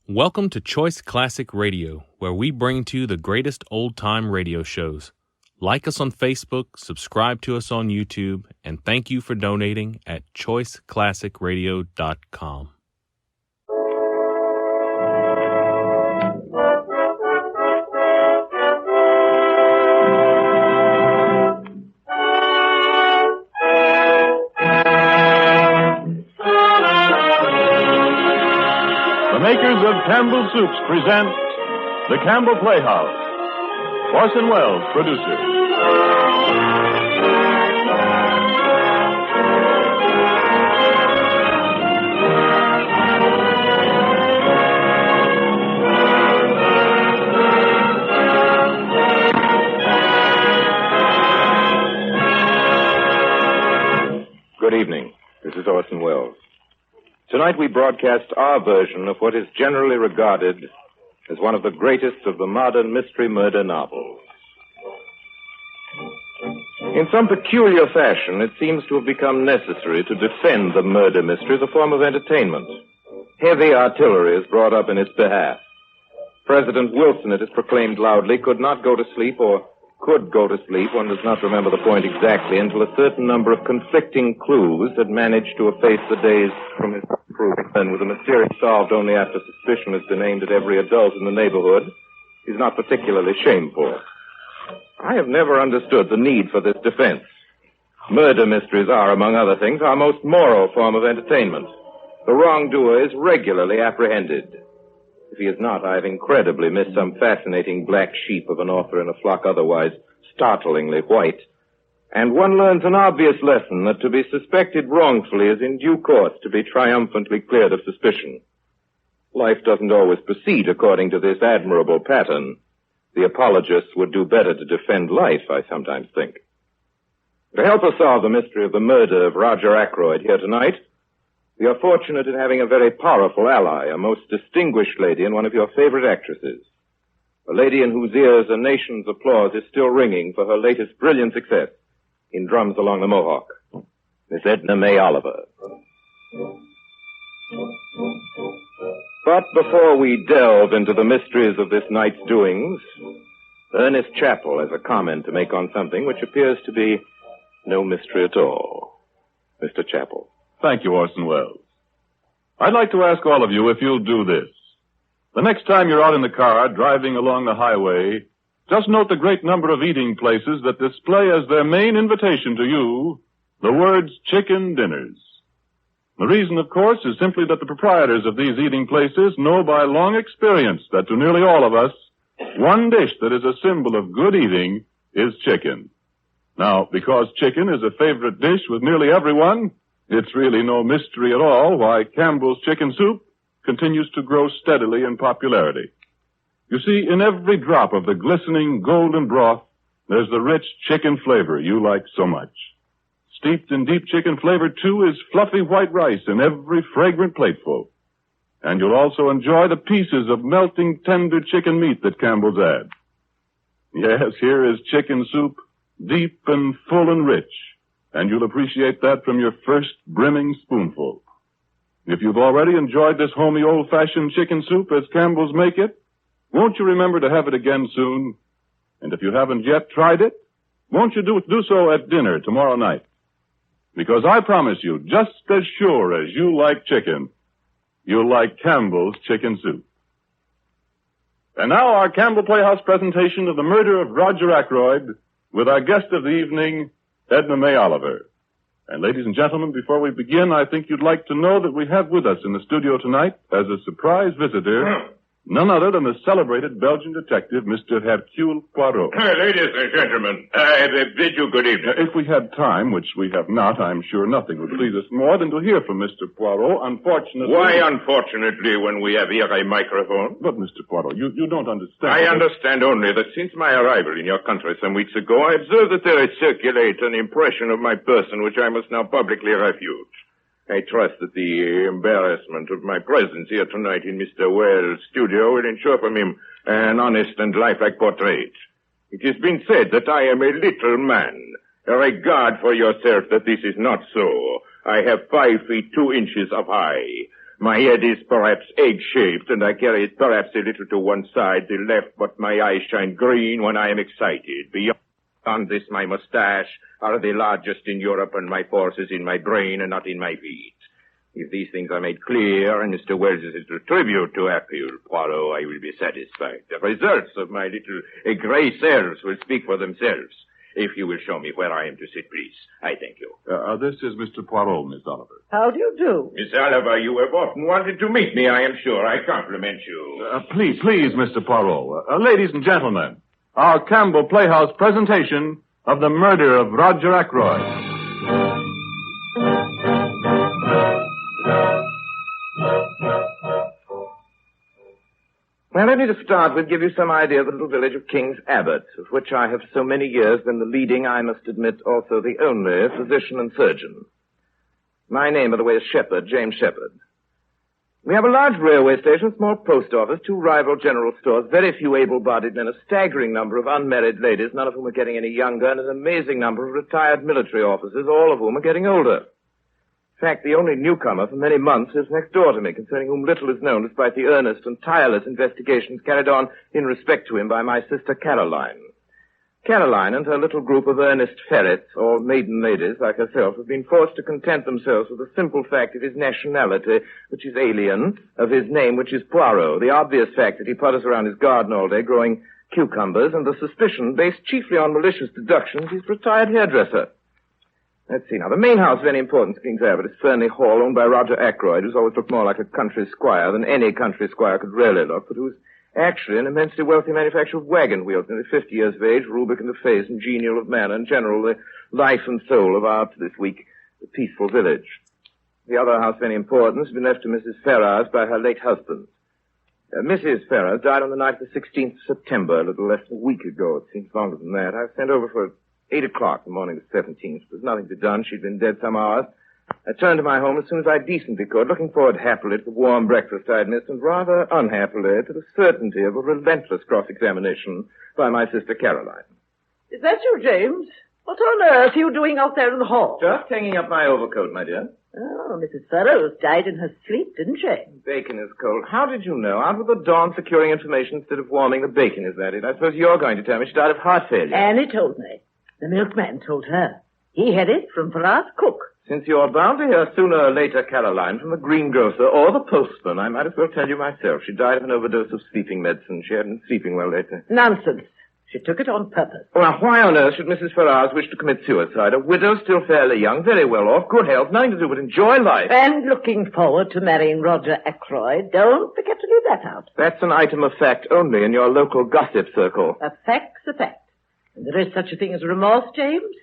Welcome to Choice Classic Radio, where we bring to you the greatest old-time radio shows. Like us on Facebook, subscribe to us on YouTube, and thank you for donating at choiceclassicradio.com. The makers of Campbell Soups present the Campbell Playhouse. Orson Welles, producer. Good evening. This is Orson Welles. Tonight we broadcast our version of what is generally regarded as one of the greatest of the modern mystery murder novels. In some peculiar fashion, it seems to have become necessary to defend the murder mystery as a form of entertainment. Heavy artillery is brought up in its behalf. President Wilson, it is proclaimed loudly, could not go to sleep or could go to sleep, one does not remember the point exactly, until a certain number of conflicting clues had managed to efface the days from his proof. And with a mystery solved only after suspicion has been aimed at every adult in the neighborhood, is not particularly shameful. I have never understood the need for this defense. Murder mysteries are, among other things, our most moral form of entertainment. The wrongdoer is regularly apprehended. If he is not, I have incredibly missed some fascinating black sheep of an author in a flock otherwise startlingly white. And one learns an obvious lesson that to be suspected wrongfully is in due course to be triumphantly cleared of suspicion. Life doesn't always proceed according to this admirable pattern. The apologists would do better to defend life, I sometimes think. To help us solve the mystery of the murder of Roger Ackroyd here tonight, we are fortunate in having a very powerful ally, a most distinguished lady and one of your favorite actresses. A lady in whose ears a nation's applause is still ringing for her latest brilliant success in Drums Along the Mohawk, Miss Edna May Oliver. But before we delve into the mysteries of this night's doings, Ernest Chappell has a comment to make on something which appears to be no mystery at all. Mr. Chappell. Thank you, Orson Welles. I'd like to ask all of you if you'll do this. The next time you're out in the car driving along the highway, just note the great number of eating places that display as their main invitation to you the words chicken dinners. The reason, of course, is simply that the proprietors of these eating places know by long experience that to nearly all of us, one dish that is a symbol of good eating is chicken. Now, because chicken is a favorite dish with nearly everyone, it's really no mystery at all why Campbell's chicken soup continues to grow steadily in popularity. You see, in every drop of the glistening golden broth, there's the rich chicken flavor you like so much. Steeped in deep chicken flavor, too, is fluffy white rice in every fragrant plateful. And you'll also enjoy the pieces of melting tender chicken meat that Campbell's adds. Yes, here is chicken soup, deep and full and rich. And you'll appreciate that from your first brimming spoonful. If you've already enjoyed this homey old-fashioned chicken soup as Campbell's make it, won't you remember to have it again soon? And if you haven't yet tried it, won't you do so at dinner tomorrow night? Because I promise you, just as sure as you like chicken, you'll like Campbell's chicken soup. And now our Campbell Playhouse presentation of the murder of Roger Ackroyd with our guest of the evening, Edna May Oliver. And ladies and gentlemen, before we begin, I think you'd like to know that we have with us in the studio tonight, as a surprise visitor, none other than the celebrated Belgian detective, Mr. Hercule Poirot. Ladies and gentlemen, I bid you good evening. If we had time, which we have not, I'm sure nothing would please us more than to hear from Mr. Poirot. Unfortunately... Why unfortunately when we have here a microphone? But, Mr. Poirot, you don't understand. I understand only that since my arrival in your country some weeks ago, I observed that there is circulate an impression of my person which I must now publicly refute. I trust that the embarrassment of my presence here tonight in Mr. Wells' studio will ensure from him an honest and lifelike portrait. It has been said that I am a little man. Regard for yourself that this is not so. I have 5 feet 2 inches of high. My head is perhaps egg-shaped, and I carry it perhaps a little to one side, the left, but my eyes shine green when I am excited. Beyond this, my mustache are the largest in Europe, and my force is in my brain and not in my feet. If these things are made clear, and Mr. Wells is a tribute to Hercule Poirot, I will be satisfied. The results of my little gray cells will speak for themselves. If you will show me where I am to sit, please. I thank you. This is Mr. Poirot, Miss Oliver. How do you do? Miss Oliver, you have often wanted to meet me, I am sure. I compliment you. Please, Mr. Poirot. Ladies and gentlemen, our Campbell Playhouse presentation of the murder of Roger Ackroyd. Well, let me to start with give you some idea of the little village of King's Abbot, of which I have so many years been the leading, I must admit, also the only physician and surgeon. My name, by the way, is Shepherd, James Shepherd. We have a large railway station, small post office, 2 rival general stores, very few able-bodied men, a staggering number of unmarried ladies, none of whom are getting any younger, and an amazing number of retired military officers, all of whom are getting older. In fact, the only newcomer for many months is next door to me, concerning whom little is known despite the earnest and tireless investigations carried on in respect to him by my sister Caroline. Caroline and her little group of earnest ferrets, or maiden ladies like herself, have been forced to content themselves with the simple fact of his nationality, which is alien, of his name, which is Poirot, the obvious fact that he putters around his garden all day growing cucumbers, and the suspicion, based chiefly on malicious deductions, he's a retired hairdresser. Let's see now. The main house of any importance, King's Abbot, is Fernley Hall, owned by Roger Ackroyd, who's always looked more like a country squire than any country squire could really look, but who's actually an immensely wealthy manufacturer of wagon wheels, nearly 50 years of age, rubric in the face and genial of manner, in general, the life and soul of our, this week, the peaceful village. The other house of any importance has been left to Mrs. Ferrars by her late husband. Mrs. Ferrars died on the night of the 16th of September, a little less than a week ago. It seems longer than that. I was sent over for 8 o'clock the morning of the 17th. There was nothing to be done. She'd been dead some hours. I turned to my home as soon as I decently could, looking forward happily to the warm breakfast I'd missed, and rather unhappily to the certainty of a relentless cross-examination by my sister Caroline. Is that you, James? What on earth are you doing out there in the hall? Just hanging up my overcoat, my dear. Oh, Mrs. Furrows died in her sleep, didn't she? Bacon is cold. How did you know? Out with the dawn securing information instead of warming the bacon, is that it? I suppose you're going to tell me she died of heart failure. Annie told me. The milkman told her. He had it from Ferrars' cook. Since you're bound to hear sooner or later, Caroline, from the greengrocer or the postman, I might as well tell you myself. She died of an overdose of sleeping medicine. She hadn't been sleeping well lately. Nonsense. She took it on purpose. Well, why on earth should Mrs. Ferrars wish to commit suicide? A widow, still fairly young, very well off, good health, nothing to do but enjoy life. And looking forward to marrying Roger Ackroyd. Don't forget to leave that out. That's an item of fact only in your local gossip circle. A fact's a fact. And there is such a thing as remorse, James,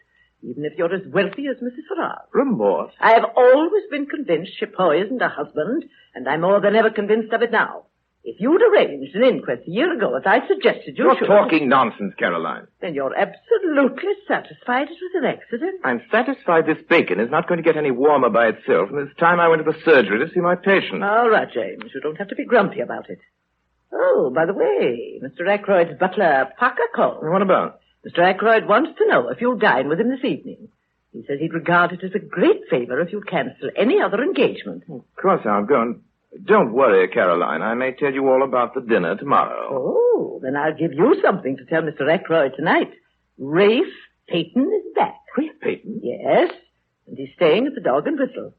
even if you're as wealthy as Mrs. Ferrars. Remorse? I have always been convinced she poisoned her husband, and I'm more than ever convinced of it now. If you'd arranged an inquest a year ago, as I suggested you should... You're talking nonsense, Caroline. Then you're absolutely satisfied it was an accident? I'm satisfied this bacon is not going to get any warmer by itself, and it's time I went to the surgery to see my patient. All right, James. You don't have to be grumpy about it. Oh, by the way, Mr. Ackroyd's butler, Parker called. What about? Mr. Ackroyd wants to know if you'll dine with him this evening. He says he'd regard it as a great favor if you'd cancel any other engagement. Of course I'll go, and don't worry, Caroline. I may tell you all about the dinner tomorrow. Oh, then I'll give you something to tell Mr. Ackroyd tonight. Rafe Peyton is back. Rafe Peyton? Yes, and he's staying at the Dog and Whistle.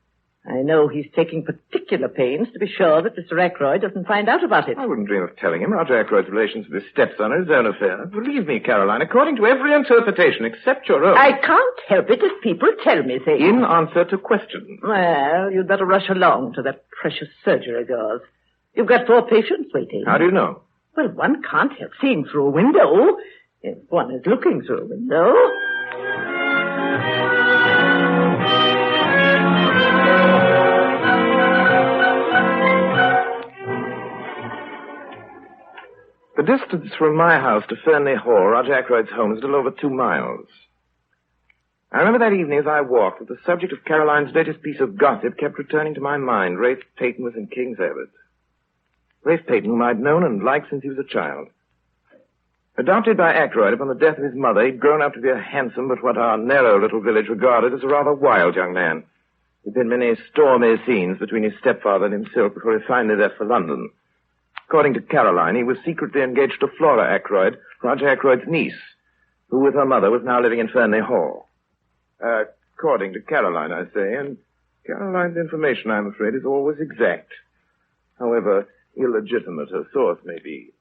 I know he's taking particular pains to be sure that Mr. Ackroyd doesn't find out about it. I wouldn't dream of telling him. Roger Ackroyd's relations with his stepson are his own affair. Believe me, Caroline, according to every interpretation except your own. I can't help it if people tell me things. In answer to questions. Well, you'd better rush along to that precious surgery of yours. You've got 4 patients waiting. How do you know? Well, one can't help seeing through a window. If one is looking through a window. The distance from my house to Fernley Hall, Roger Ackroyd's home, is a little over 2 miles. I remember that evening as I walked that the subject of Caroline's latest piece of gossip kept returning to my mind. Rafe Peyton was in King's Abbot. Rafe Peyton, whom I'd known and liked since he was a child. Adopted by Ackroyd upon the death of his mother, he'd grown up to be a handsome but what our narrow little village regarded as a rather wild young man. There'd been many stormy scenes between his stepfather and himself before he finally left for London. According to Caroline, he was secretly engaged to Flora Ackroyd, Roger Ackroyd's niece, who with her mother was now living in Fernley Hall. According to Caroline, I say, and Caroline's information, I'm afraid, is always exact. However illegitimate her source may be.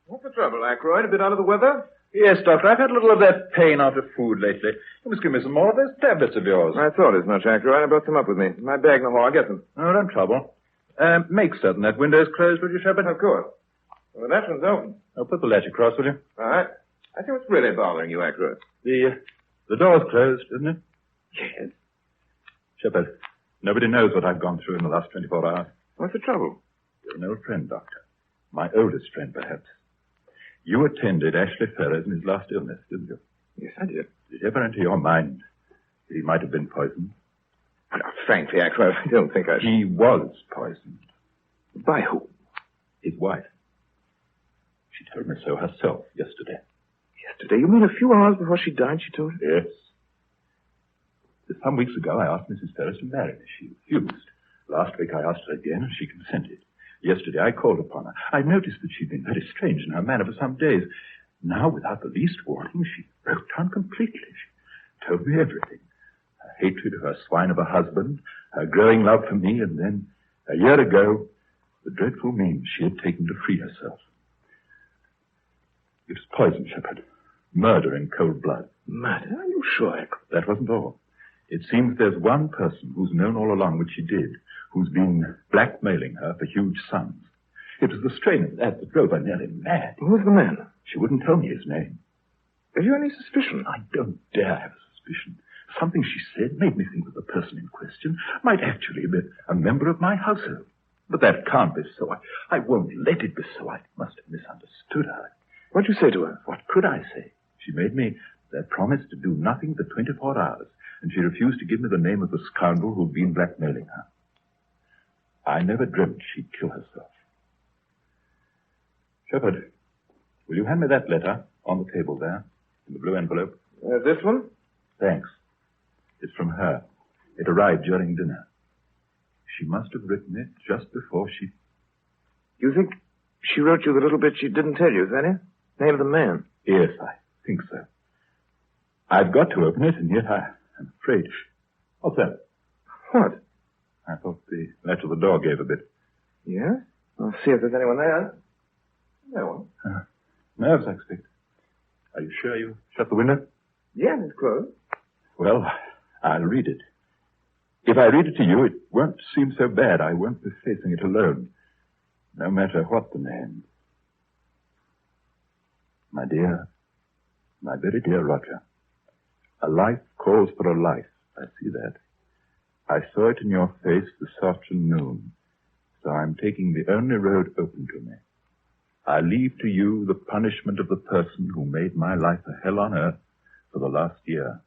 What's the trouble, Ackroyd? A bit under the weather? Yes, Doctor. I've had a little of that pain after food lately. You must give me some more of those tablets of yours. I thought as much, Ackroyd. I brought some up with me. In my bag in the hall. I'll get them. Oh, don't trouble. Make certain that window's closed, will you, Shepard? Of course. Well, that one's open. Oh, put the latch across, will you? All right. I think what's really bothering you, Ackroyd. The door's closed, isn't it? Yes. Shepard, nobody knows what I've gone through in the last 24 hours. What's the trouble? You're an old friend, Doctor. My oldest friend, perhaps. You attended Ashley Ferrers in his last illness, didn't you? Yes, I did. Did it ever enter your mind that he might have been poisoned? Well, frankly, Ackroyd, I don't think I should. He was poisoned. By whom? His wife. She told me so herself yesterday. Yesterday? You mean a few hours before she died, she told you? Yes. Some weeks ago, I asked Mrs. Ferrers to marry me. She refused. Last week, I asked her again, and she consented. Yesterday, I called upon her. I noticed that she'd been very strange in her manner for some days. Now, without the least warning, she broke down completely. She told me everything. Her hatred of her swine of a husband, her growing love for me, and then, a year ago, the dreadful means she had taken to free herself. It was poison, Shepard. Murder in cold blood. Murder? Are you sure, Ackroyd? That wasn't all. It seems there's one person who's known all along what she did, who's been blackmailing her for huge sums. It was the strain of that that drove her nearly mad. Who's the man? She wouldn't tell me his name. Have you any suspicion? I don't dare have a suspicion. Something she said made me think that the person in question might actually be a member of my household. But that can't be so. I won't let it be so. I must have misunderstood her. What'd you say to her? What could I say? She made me that promise to do nothing for 24 hours, and she refused to give me the name of the scoundrel who'd been blackmailing her. I never dreamt she'd kill herself. Shepard, will you hand me that letter on the table there, in the blue envelope? This one? Thanks. It's from her. It arrived during dinner. She must have written it just before she... You think she wrote you the little bit she didn't tell you, is that it? Name of the man? Yes, I think so. I've got to open it, and yet I'm afraid... What's that? What? I thought the latch of the door gave a bit. Yes? I'll see if there's anyone there. No one. Nerves, I expect. Are you sure you shut the window? Yeah, it's closed. Well, I'll read it. If I read it to you, it won't seem so bad. I won't be facing it alone, no matter what the name. My dear, my very dear Roger, a life calls for a life. I see that. I saw it in your face this afternoon, so I'm taking the only road open to me. I leave to you the punishment of the person who made my life a hell on earth for the last year.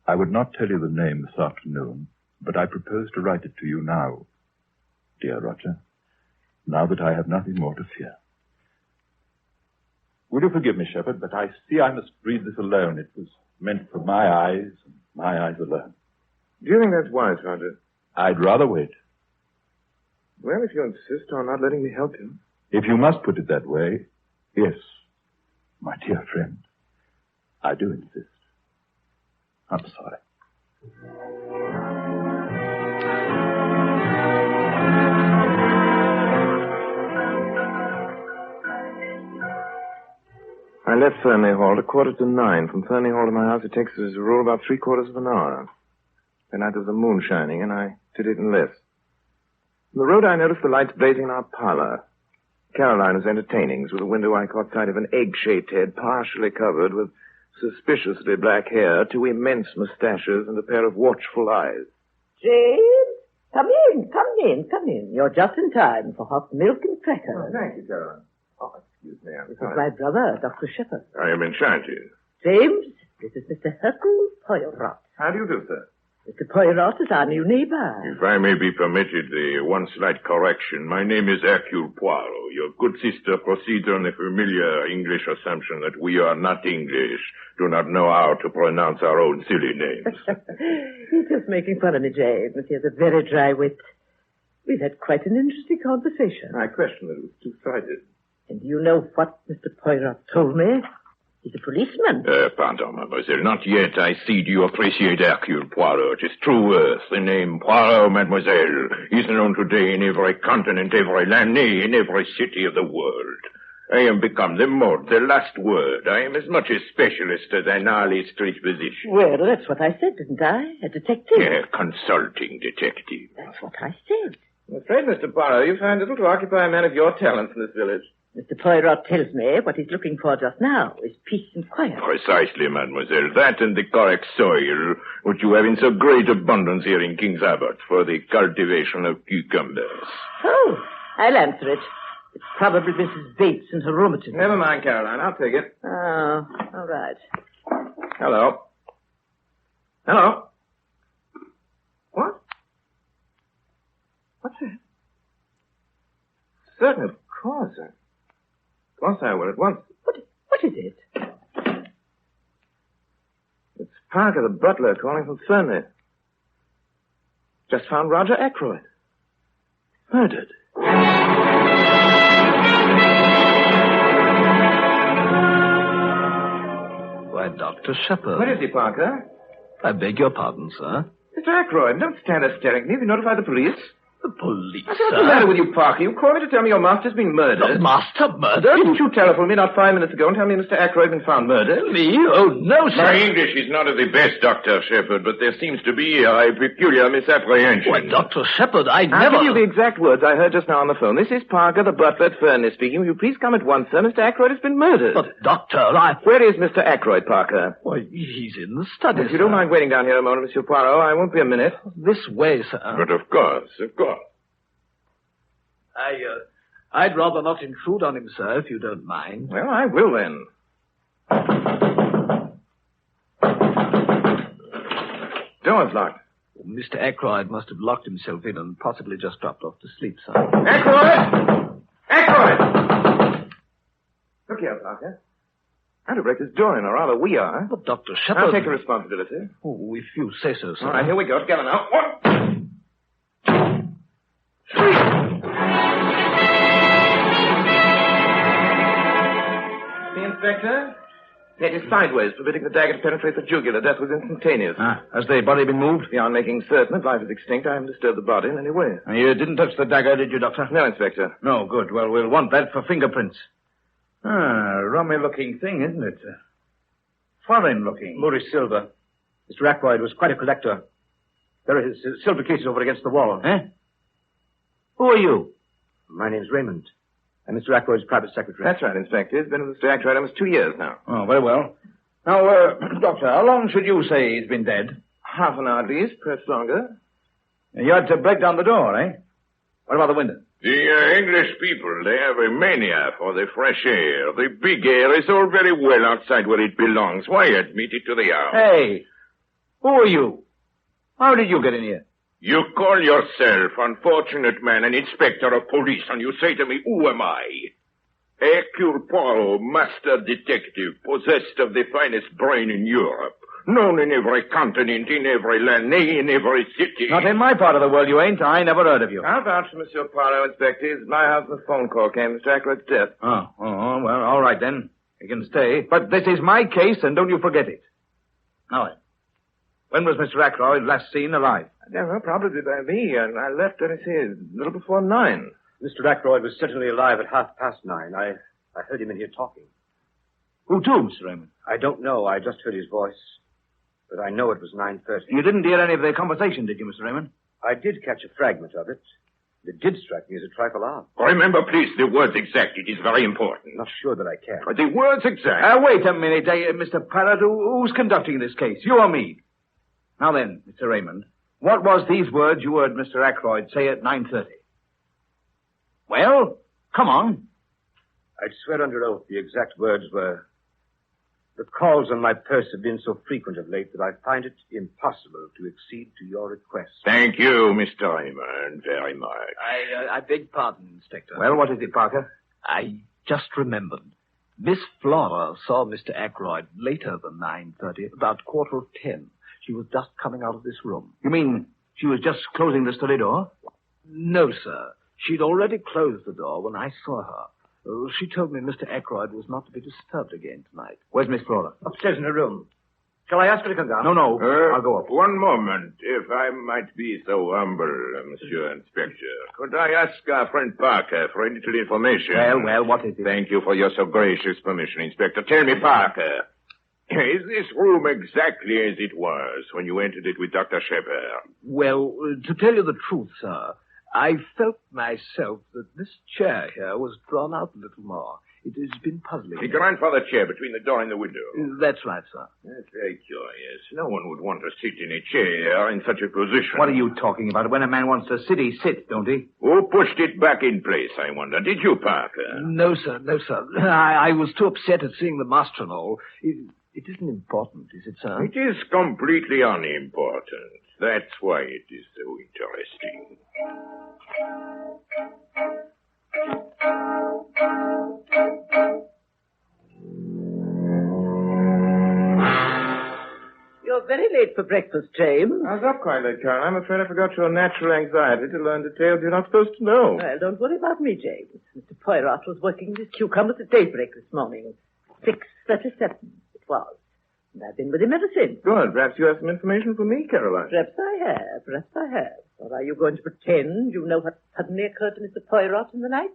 I would not tell you the name this afternoon, but I propose to write it to you now, dear Roger, now that I have nothing more to fear. Will you forgive me, Shepard, but I see I must read this alone. It was meant for my eyes, and my eyes alone. Do you think that's wise, Roger? I'd rather wait. Well, if you insist on not letting me help you. If you must put it that way, yes, my dear friend, I do insist. I'm sorry. I left Fernley Hall at 9:15. From Fernley Hall to my house, it takes as a rule about 3/4 of an hour. The night of the moon shining, and I did it in less. On the road, I noticed the lights blazing in our parlor. Caroline was entertaining. Through the window, I caught sight of an egg-shaped head partially covered with suspiciously black hair, 2 immense mustaches, and a pair of watchful eyes. James, come in. You're just in time for hot milk and crackers. Oh, thank you, Caroline. Oh, excuse me, I'm This is sorry. my brother, Dr. Shepherd. I am enchanted. James, this is Mr. Hercule Poirot. How do you do, sir? Mr. Poirot is our new neighbor. If I may be permitted one slight correction, my name is Hercule Poirot. Your good sister proceeds on the familiar English assumption that we are not English, do not know how to pronounce our own silly names. He's just making fun of me, James. He has a very dry wit. We've had quite an interesting conversation. I question that it was two-sided. And you know what Mr. Poirot told me? He's a policeman. Pardon, mademoiselle. Not yet. I see. Do you appreciate Hercule Poirot? His true worth. The name Poirot, mademoiselle, is known today in every continent, every land, nay, in every city of the world. I am become the mode, the last word. I am as much a specialist as an early street physician. Well, that's what I said, didn't I? A detective. Yeah, consulting detective. That's what I said. I'm afraid, Mr. Poirot, you find little to occupy a man of your talents in this village. Mr. Poirot tells me what he's looking for just now is peace and quiet. Precisely, mademoiselle. That and the correct soil, which you have in so great abundance here in King's Abbot for the cultivation of cucumbers. Oh, I'll answer it. It's probably Mrs. Bates and her rheumatism. Never mind, Caroline. I'll take it. Oh, all right. Hello. Hello. What? What's that? Certainly, of course. Of course I will at once. What is it? It's Parker, the butler, calling from Fernley. Just found Roger Ackroyd. Murdered. Why, Dr. Shepard. What is he, Parker? I beg your pardon, sir. Mr. Ackroyd, don't stand there staring at me. Have you notified the police? The police, What's the matter with you, Parker? You called me to tell me your master's been murdered. The master murdered? Didn't you telephone me not 5 minutes ago and tell me Mr. Ackroyd had been found murdered? Me? Oh, no, sir. My English is not of the best, Dr. Shepard, but there seems to be a peculiar misapprehension. Why, Dr. Shepard, I I'll never... give you the exact words I heard just now on the phone. This is Parker, the butler at Fernley speaking. Will you please come at once, sir? Mr. Ackroyd has been murdered. But, Doctor, I... Where is Mr. Ackroyd, Parker? Why, he's in the study, If you don't mind waiting down here a moment, Monsieur Poirot, I won't be a minute. This way, sir. But of course. I'd rather not intrude on him, sir, if you don't mind. Well, I will then. Door's locked. Mr. Ackroyd must have locked himself in and possibly just dropped off to sleep, sir. Ackroyd! Ackroyd! Look here, Parker. I'm to break this door in, or rather we are. But, Dr. Shepard... I'll take the responsibility. Oh, if you say so, sir. All right, here we go. Together now. 1, 2, 3. The inspector? Head is sideways, permitting the dagger to penetrate the jugular. Death was instantaneous. Has the body been moved? Beyond making certain that life is extinct, I haven't disturbed the body in any way. You didn't touch the dagger, did you, Doctor? No, Inspector. No, good. Well, we'll want that for fingerprints. Rummy-looking thing, isn't it? Foreign-looking. Maurice Silver. Mr. Ackroyd was quite a collector. There are his silver cases over against the wall. Eh? Who are you? My name's Raymond. I'm Mr. Ackroyd's private secretary. That's right, Inspector. He's been with Mr. Ackroyd almost 2 years now. Oh, very well. Now, Doctor, how long should you say he's been dead? Half an hour at least, perhaps longer. You had to break down the door, eh? What about the window? The English people, they have a mania for the fresh air. The big air is all very well outside where it belongs. Why admit it to the house? Hey, who are you? How did you get in here? You call yourself, unfortunate man, an inspector of police, and you say to me, who am I? Hercule Poirot, master detective, possessed of the finest brain in Europe, known in every continent, in every land, nay, in every city. Not in my part of the world, you ain't. I never heard of you. I'll vouch for Monsieur Poirot, Inspector. It's my house and the phone call came. Mr. Ackroyd's death. Oh, well, all right then. You can stay. But this is my case, and don't you forget it. Now then, when was Mr. Ackroyd last seen alive? Well, probably by me. I left, let me see, a little before 9. Mr. Ackroyd was certainly alive at 9:30. I heard him in here talking. Who to, Mr. Raymond? I don't know. I just heard his voice. But I know it was 9:30. You didn't hear any of their conversation, did you, Mr. Raymond? I did catch a fragment of it. It did strike me as a trifle odd. Remember, please, the words exact. It is very important. Not sure that I can. The words exact. Wait a minute, Mr. Parrott. Who's conducting this case? You or me? Now then, Mr. Raymond, what was these words you heard Mr. Ackroyd say at 9:30? Well, come on. I'd swear under oath the exact words were, The calls on my purse have been so frequent of late that I find it impossible to accede to your request. Thank you, Mr. Raymond, very much. I beg pardon, Inspector. Well, what is it, Parker? I just remembered. Miss Flora saw Mr. Ackroyd later than 9:30, about 9:45. She was just coming out of this room. You mean she was just closing the study door? No, sir. She'd already closed the door when I saw her. She told me Mr. Ackroyd was not to be disturbed again tonight. Where's Miss Flora? Upstairs in her room. Shall I ask her to come down? No. I'll go up. One moment, if I might be so humble, Monsieur Inspector. Could I ask our friend Parker for a little information? Well, what is it? Thank you for your so gracious permission, Inspector. Tell me, Parker, is this room exactly as it was when you entered it with Dr. Shepard? Well, to tell you the truth, sir, I felt myself that this chair here was drawn out a little more. It has been puzzling. The grandfather chair between the door and the window. That's right, sir. That's very curious. No one would want to sit in a chair in such a position. What are you talking about? When a man wants to sit, he sits, don't he? Who pushed it back in place, I wonder? Did you, Parker? No, sir. I was too upset at seeing the master and all. It isn't important, is it, sir? It is completely unimportant. That's why it is so interesting. You're very late for breakfast, James. I was up quite late, Karen. I'm afraid I forgot your natural anxiety to learn details you're not supposed to know. Well, don't worry about me, James. Mr. Poirot was working his cucumbers at daybreak this morning. 6:37 it was. And I've been with him ever since. Good. Perhaps you have some information for me, Caroline. Perhaps I have. Or are you going to pretend you know what suddenly occurred to Mr. Poirot in the night?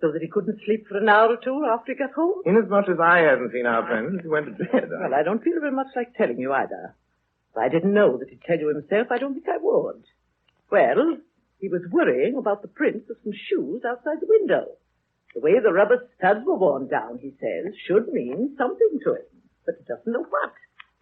So that he couldn't sleep for an hour or two after he got home? Inasmuch as I haven't seen our friend since he went to bed. Well, I don't feel very much like telling you either. If I didn't know that he'd tell you himself, I don't think I would. Well, he was worrying about the prints of some shoes outside the window. The way the rubber studs were worn down, he says, should mean something to him. But he doesn't know what.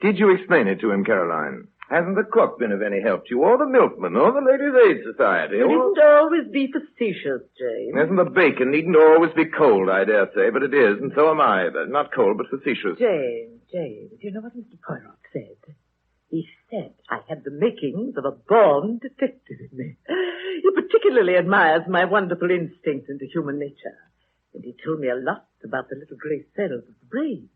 Did you explain it to him, Caroline? Hasn't the cook been of any help to you, or the milkman, or the Ladies' Aid Society? You needn't always be facetious, James. Isn't the bacon needn't always be cold, I dare say, but it is, and so am I. But not cold, but facetious. James, you know what Mr. Poirot said? He said I had the makings of a born detective in me. He particularly admires my wonderful instinct into human nature. And he told me a lot about the little grey cells of the brain.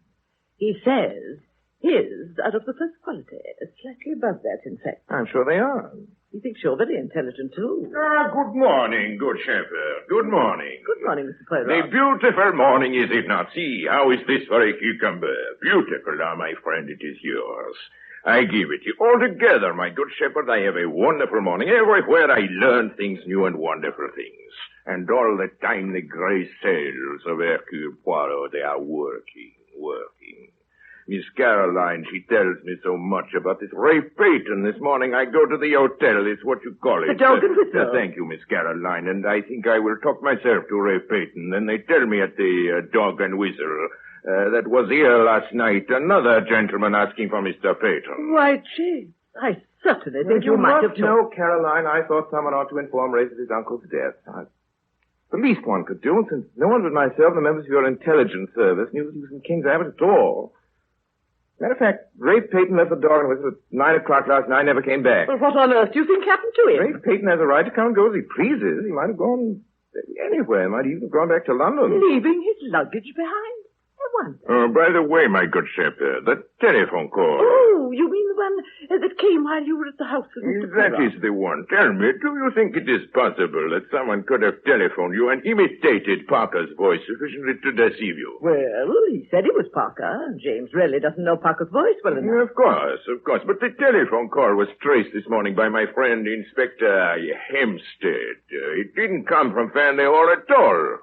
He says his are of the first quality, slightly above that, in fact. I'm sure they are. He thinks you're very intelligent, too. Good morning, good shepherd. Good morning. Good morning, Mr. Poirot. A beautiful morning, is it not? See, how is this for a cucumber? Beautiful, now, my friend, it is yours. I give it you. Altogether, my good shepherd, I have a wonderful morning. Everywhere I learn things new and wonderful things. And all the time the grey cells of Hercule Poirot, they are working. Miss Caroline, she tells me so much about this Ray Peyton. This morning I go to the hotel. It's what you call it. The Dog and Whistle. Thank you, Miss Caroline. And I think I will talk myself to Ray Peyton. Then they tell me at the Dog and Whistle that was here last night another gentleman asking for Mr. Peyton. Why, James, I certainly think you might have told... No, Caroline, I thought someone ought to inform Ray of his uncle's death. The least one could do, since no one but myself and the members of your intelligence service knew that he was in King's Abbot at all. Matter of fact, Ray Peyton left the Dog and Whistle at 9 o'clock last night and never came back. Well, what on earth do you think happened to him? Ray Peyton has a right to come and go as he pleases. He might have gone anywhere. He might even have gone back to London. Leaving his luggage behind? I wonder. By the way, my good shepherd, the telephone call. Oh, you mean the one that came while you were at the house with Mr. That Poirot? is the one. Tell me, do you think it is possible that someone could have telephoned you and imitated Parker's voice sufficiently to deceive you? Well, he said he was Parker. James really doesn't know Parker's voice well enough. Of course. But the telephone call was traced this morning by my friend Inspector Hempstead. It didn't come from Fanley Hall at all.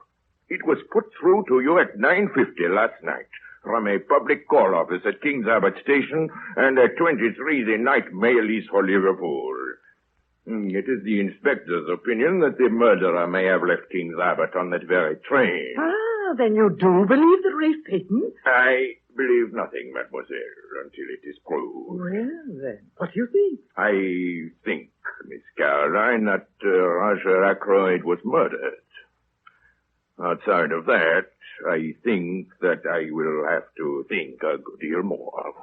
It was put through to you at 9:50 last night from a public call office at King's Abbot Station, and at 23 the night mail is for Liverpool. It is the inspector's opinion that the murderer may have left King's Abbot on that very train. Ah, then you do believe that Ray Peyton... I believe nothing, mademoiselle, until it is proved. Well, then, what do you think? I think, Miss Caroline, that Roger Ackroyd was murdered. Outside of that, I think that I will have to think a good deal more.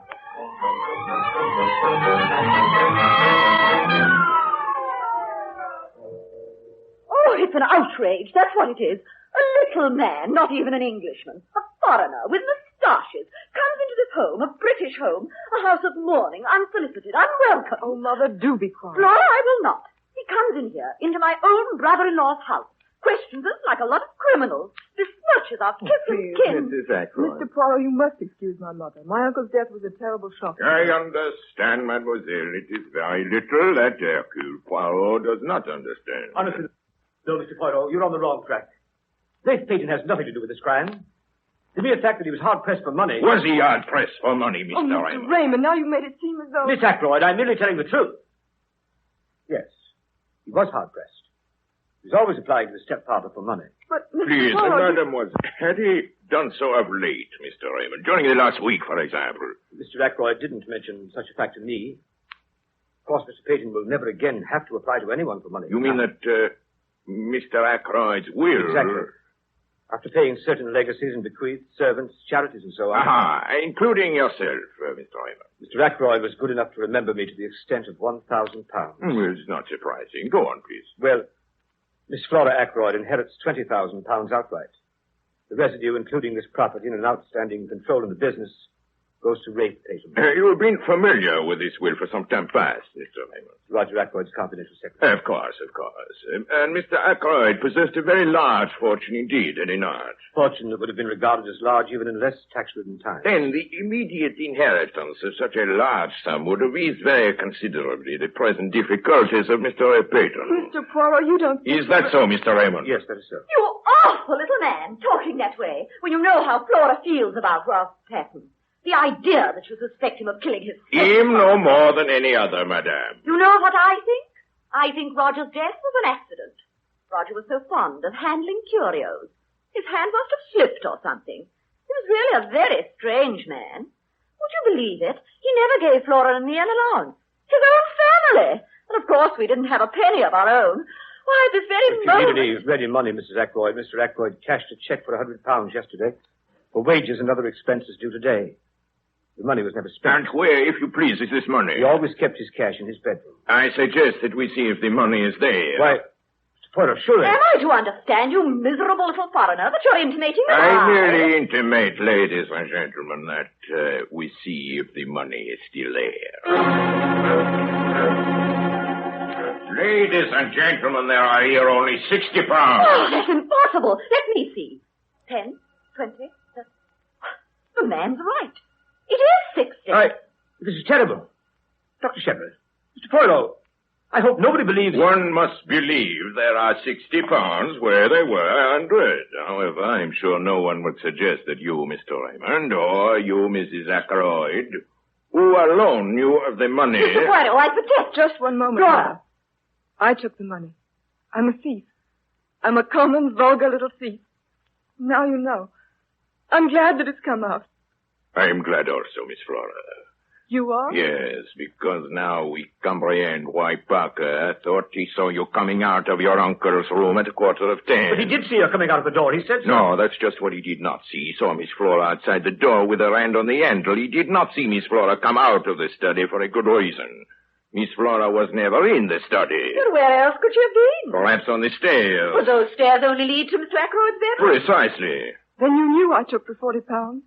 Oh, it's an outrage. That's what it is. A little man, not even an Englishman, a foreigner with moustaches, comes into this home, a British home, a house of mourning, unsolicited, unwelcome. Oh, Mother, do be quiet. Flora, I will not. He comes in here, into my own brother-in-law's house, questions us like a lot of criminals, besmirches our kith and kin. Mrs. Ackroyd. Mr. Poirot, you must excuse my mother. My uncle's death was a terrible shock. I understand, mademoiselle. It is very little that Hercule Poirot does not understand. Honestly, no, Mr. Poirot, you're on the wrong track. Rafe Peyton has nothing to do with this crime. The mere fact that he was hard-pressed for money... Was he hard-pressed for money, Mr. Mr. Raymond? Raymond, now you've made it seem as though... Miss Ackroyd, I'm merely telling the truth. Yes, he was hard-pressed. He was always applying to his stepfather for money. But, Mr. Please, Poirot... mademoiselle, had he done so of late, Mr. Raymond? During the last week, for example? Mr. Ackroyd didn't mention such a fact to me. Of course, Mr. Peyton will never again have to apply to anyone for money. You mean that, Mr. Ackroyd's will... Exactly. After paying certain legacies and bequests, servants, charities, and so on. Aha, including yourself, Mr. Raymond. Mr. Ackroyd was good enough to remember me to the extent of £1,000. Well, it's not surprising. Go on, please. Well, Miss Flora Ackroyd inherits £20,000 outright. The residue, including this property and an outstanding control in the business, goes to Rafe Peyton. You have been familiar with this will for some time past, Mr. Raymond. Roger Ackroyd's confidential secretary. Of course. And Mr. Ackroyd possessed a very large fortune indeed, did he not? Fortune that would have been regarded as large even in less tax-ridden times. Then the immediate inheritance of such a large sum would have eased very considerably the present difficulties of Mr. Peyton. Mr. Poirot, you don't... Is that so, Mr. Raymond? Yes, that is so. You awful little man, talking that way, when you know how Flora feels about Ralph Patton. The idea that you suspect him of killing his sister. Him no more than any other, madame. You know what I think? I think Roger's death was an accident. Roger was so fond of handling curios. His hand must have slipped or something. He was really a very strange man. Would you believe it? He never gave Flora and me an allowance. His own family. And of course we didn't have a penny of our own. Why, at this very If moment... you needed any ready money, Mrs. Ackroyd, Mr. Ackroyd cashed a check for £100 yesterday for wages and other expenses due today. The money was never spent. And where, if you please, is this money? He always kept his cash in his bedroom. I suggest that we see if the money is there. Why, Mr. Poirot, surely... Am I to understand, you miserable little foreigner, that you're intimating that I merely intimate, ladies and gentlemen, that we see if the money is still there. Ladies and gentlemen, there are here only 60 pounds. Oh, that's impossible. Let me see. 10, 20, 30. The man's right. It is 60. This is terrible. Dr. Shepherd, Mr. Poirot, I hope nobody believes... One must believe there are 60 pounds where there were 100. However, I'm sure no one would suggest that you, Mr. Raymond, or you, Mrs. Ackroyd, who alone knew of the money... Mr. Poirot, I protest. Just one moment. Flora. I took the money. I'm a thief. I'm a common, vulgar little thief. Now you know. I'm glad that it's come out. I'm glad also, Miss Flora. You are? Yes, because now we comprehend why Parker thought he saw you coming out of your uncle's room at 10:15. But he did see her coming out of the door. He said so. No, that's just what he did not see. He saw Miss Flora outside the door with her hand on the handle. He did not see Miss Flora come out of the study for a good reason. Miss Flora was never in the study. But where else could she have been? Perhaps on the stairs. Well, those stairs only lead to Mr. Ackroyd's bedroom. Precisely. Then you knew I took the £40.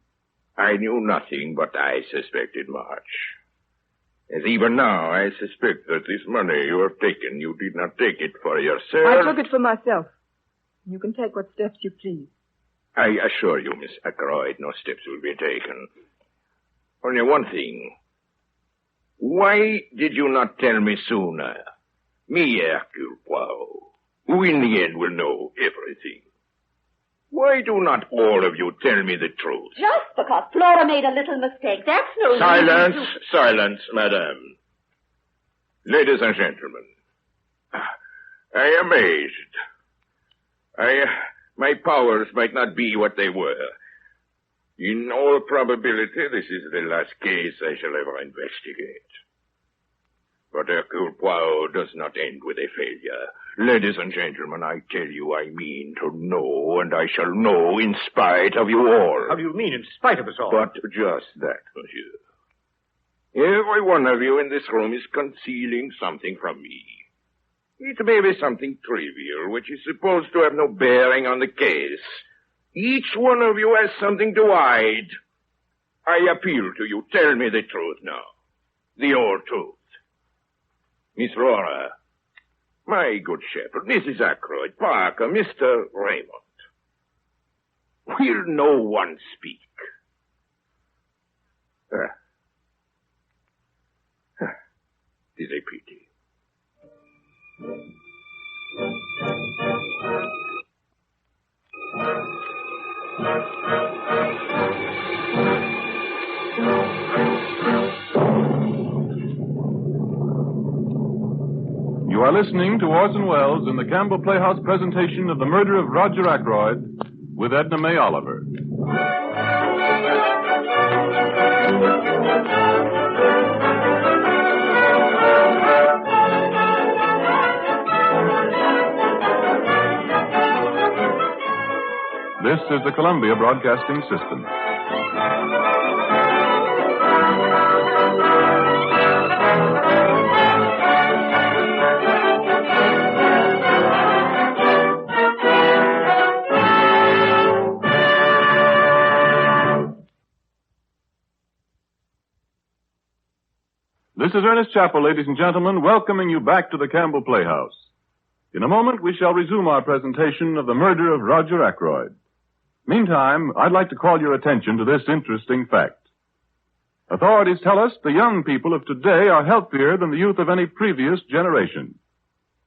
I knew nothing, but I suspected much. As even now, I suspect that this money you have taken, you did not take it for yourself. I took it for myself. You can take what steps you please. I assure you, Miss Ackroyd, no steps will be taken. Only one thing. Why did you not tell me sooner? Me, Hercule Poirot, who in the end will know everything. Why do not all of you tell me the truth? Just because Flora made a little mistake. That's no Silence, reason silence, madame. Ladies and gentlemen, I am aged. My powers might not be what they were. In all probability, this is the last case I shall ever investigate. But Hercule Poirot does not end with a failure. Ladies and gentlemen, I tell you I mean to know, and I shall know in spite of you all. How do you mean, in spite of us all? But just that, monsieur. Every one of you in this room is concealing something from me. It may be something trivial, which is supposed to have no bearing on the case. Each one of you has something to hide. I appeal to you. Tell me the truth now. The whole truth. Miss Flora, my good shepherd, Mrs. Ackroyd, Parker, Mr. Raymond. Will no one speak? It is a pity. You are listening to Orson Welles in the Campbell Playhouse presentation of The Murder of Roger Ackroyd with Edna May Oliver. This is the Columbia Broadcasting System. This is Ernest Chappell, ladies and gentlemen, welcoming you back to the Campbell Playhouse. In a moment, we shall resume our presentation of The Murder of Roger Ackroyd. Meantime, I'd like to call your attention to this interesting fact. Authorities tell us the young people of today are healthier than the youth of any previous generation.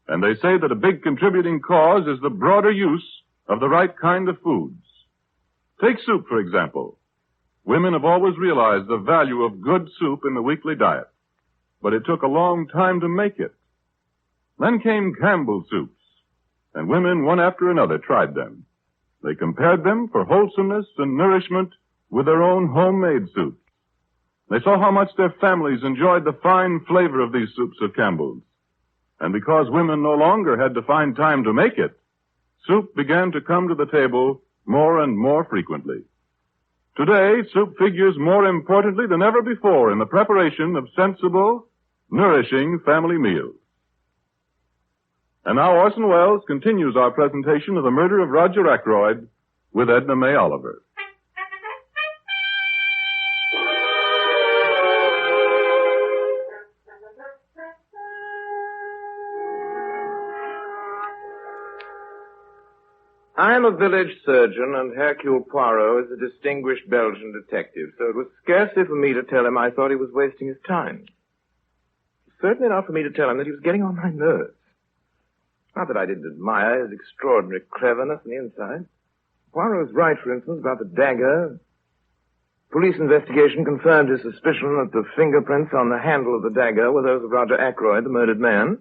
And they say that a big contributing cause is the broader use of the right kind of foods. Take soup, for example. Women have always realized the value of good soup in the weekly diet. But it took a long time to make it. Then came Campbell soups, and women one after another tried them. They compared them for wholesomeness and nourishment with their own homemade soups. They saw how much their families enjoyed the fine flavor of these soups of Campbell's. And because women no longer had to find time to make it, soup began to come to the table more and more frequently. Today, soup figures more importantly than ever before in the preparation of sensible, nourishing family meals. And now Orson Welles continues our presentation of The Murder of Roger Ackroyd with Edna May Oliver. I am a village surgeon, and Hercule Poirot is a distinguished Belgian detective, so it was scarcely for me to tell him I thought he was wasting his time. Certainly not for me to tell him that he was getting on my nerves. Not that I didn't admire his extraordinary cleverness on the inside. Poirot was right, for instance, about the dagger. Police investigation confirmed his suspicion that the fingerprints on the handle of the dagger were those of Roger Ackroyd, the murdered man.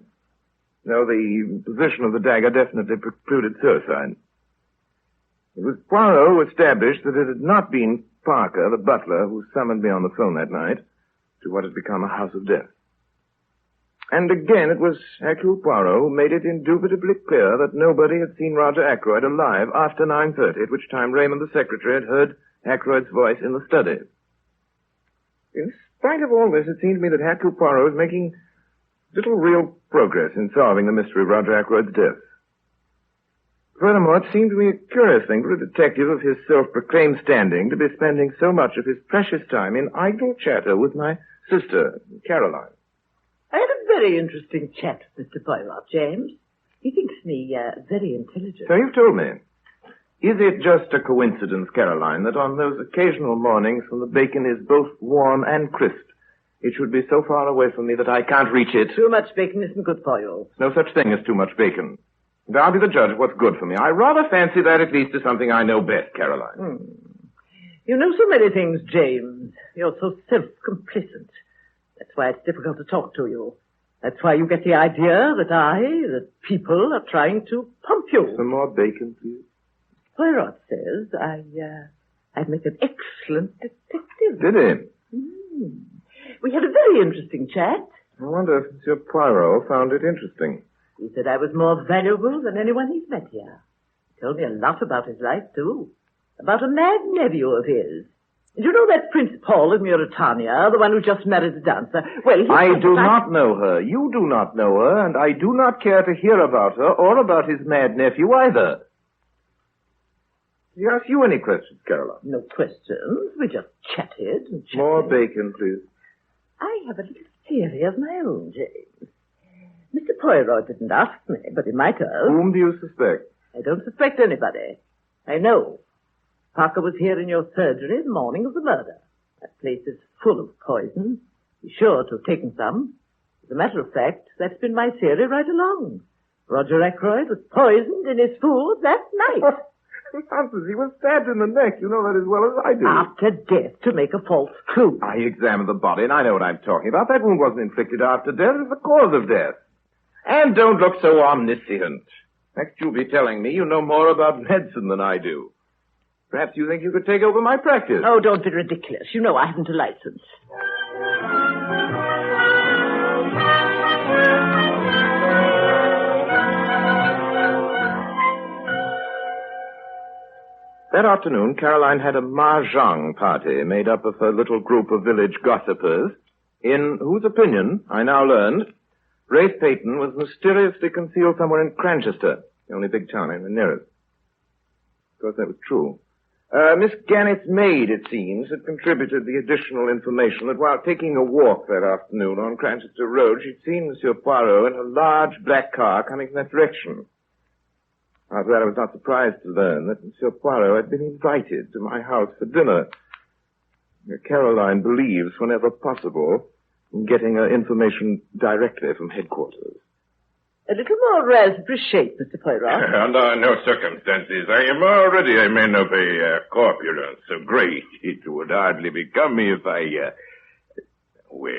Though the position of the dagger definitely precluded suicide. It was Poirot who established that it had not been Parker, the butler, who summoned me on the phone that night to what had become a house of death. And again, it was Hercule Poirot who made it indubitably clear that nobody had seen Roger Ackroyd alive after 9:30, at which time Raymond, the secretary, had heard Ackroyd's voice in the study. In spite of all this, it seemed to me that Hercule Poirot was making little real progress in solving the mystery of Roger Ackroyd's death. Furthermore, it seemed to me a curious thing for a detective of his self-proclaimed standing to be spending so much of his precious time in idle chatter with my sister, Caroline. I had a very interesting chat with Mr. Poirot, James. He thinks me very intelligent. So you've told me. Is it just a coincidence, Caroline, that on those occasional mornings when the bacon is both warm and crisp, it should be so far away from me that I can't reach it? Too much bacon isn't good for you. No such thing as too much bacon. And I'll be the judge of what's good for me. I rather fancy that at least is something I know best, Caroline. You know so many things, James. You're so self-complacent. That's why it's difficult to talk to you. That's why you get the idea that people are trying to pump you. Some more bacon, please. Poirot says I'd make an excellent detective. Did he? We had a very interesting chat. I wonder if Monsieur Poirot found it interesting. He said I was more valuable than anyone he's met here. He told me a lot about his life, too. About a mad nephew of his. You know that Prince Paul of Mauritania, the one who just married the dancer? Well, I do not know her. You do not know her, and I do not care to hear about her or about his mad nephew either. Did he ask you any questions, Caroline? No questions. We just chatted and chatted. More bacon, please. I have a little theory of my own, James. Mr. Poirot didn't ask me, but he might have. Whom do you suspect? I don't suspect anybody. I know. Parker was here in your surgery the morning of the murder. That place is full of poison. He's sure to have taken some. As a matter of fact, that's been my theory right along. Roger Ackroyd was poisoned in his food that night. Nonsense, he was stabbed in the neck. You know that as well as I do. After death, to make a false clue. I examined the body, and I know what I'm talking about. That wound wasn't inflicted after death. It was the cause of death. And don't look so omniscient. Next you'll be telling me you know more about medicine than I do. Perhaps you think you could take over my practice. Oh, don't be ridiculous. You know I haven't a license. That afternoon, Caroline had a mahjong party made up of her little group of village gossipers, in whose opinion, I now learned, Rafe Peyton was mysteriously concealed somewhere in Cranchester, the only big town in the nearest. Of course, that was true. Miss Gannett's maid, it seems, had contributed the additional information that while taking a walk that afternoon on Cranchester Road, she'd seen Monsieur Poirot in a large black car coming from that direction. After that, I was not surprised to learn that Monsieur Poirot had been invited to my house for dinner. Caroline believes, whenever possible, in getting her information directly from headquarters. A little more raspberry shake, Mr. Poirot. Under no circumstances. I am already a man of a corpulence so great it would hardly become me if I, well,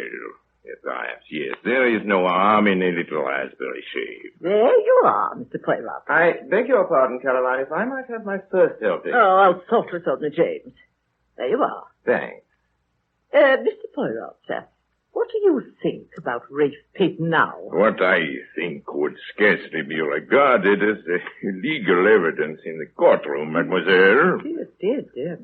perhaps, yes. There is no harm in a little raspberry shave. There you are, Mr. Poirot. I beg your pardon, Caroline, if I might have my first helping. Oh, how thoughtful of me, James. There you are. Thanks. Mr. Poirot, sir, what do you think about Rafe Peyton now? What I think would scarcely be regarded as legal evidence in the courtroom, mademoiselle. Dear.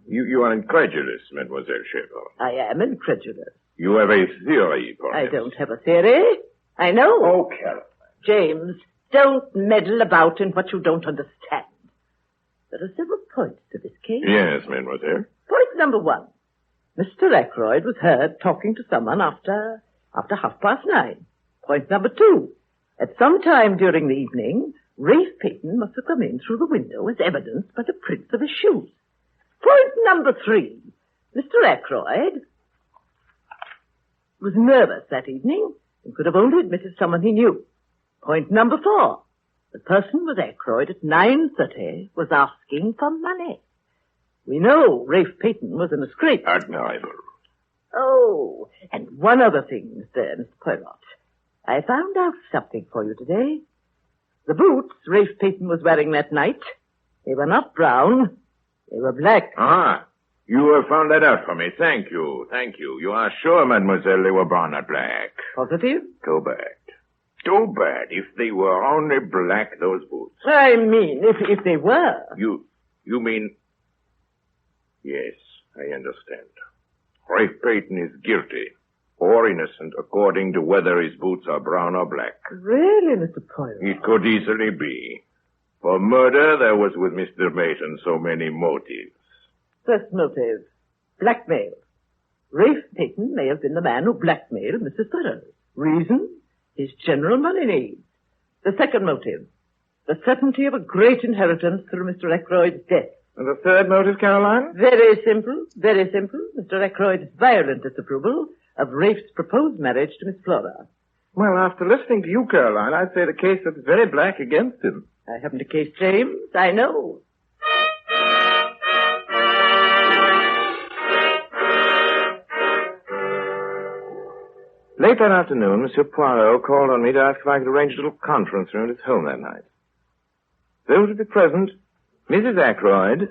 You are incredulous, mademoiselle Shepard. I am incredulous. You have a theory, perhaps. I don't have a theory. I know. Oh, Caroline. James, don't meddle about in what you don't understand. There are several points to this case. Yes, mademoiselle. Point number one. Mr. Ackroyd was heard talking to someone after 9:30. Point number two. At some time during the evening, Rafe Peyton must have come in through the window as evidenced by the prints of his shoes. Point number three. Mr. Ackroyd was nervous that evening and could have only admitted someone he knew. Point number four. The person with Ackroyd at 9:30 was asking for money. We know Rafe Peyton was in a scrape. Admirable. Oh, and one other thing, Mr. Poirot. I found out something for you today. The boots Rafe Peyton was wearing that night, they were not brown, they were black. Ah, you have found that out for me. Thank you. You are sure, mademoiselle, they were brown or black? Positive? Too bad. If they were only black, those boots. I mean, if they were. You mean... Yes, I understand. Rafe Peyton is guilty or innocent according to whether his boots are brown or black. Really, Mr. Poirot? It could easily be. For murder, there was with Mr. Peyton so many motives. First motive, blackmail. Rafe Peyton may have been the man who blackmailed Mrs. Burroughs. Reason? His general money needs. The second motive, the certainty of a great inheritance through Mr. Ackroyd's death. And the third motive, Caroline? Very simple. Mr. Ackroyd's violent disapproval of Rafe's proposed marriage to Miss Flora. Well, after listening to you, Caroline, I'd say the case looks very black against him. I haven't a case, James. I know. Late that afternoon, Monsieur Poirot called on me to ask if I could arrange a little conference room at his home that night. There were to be present Mrs. Ackroyd,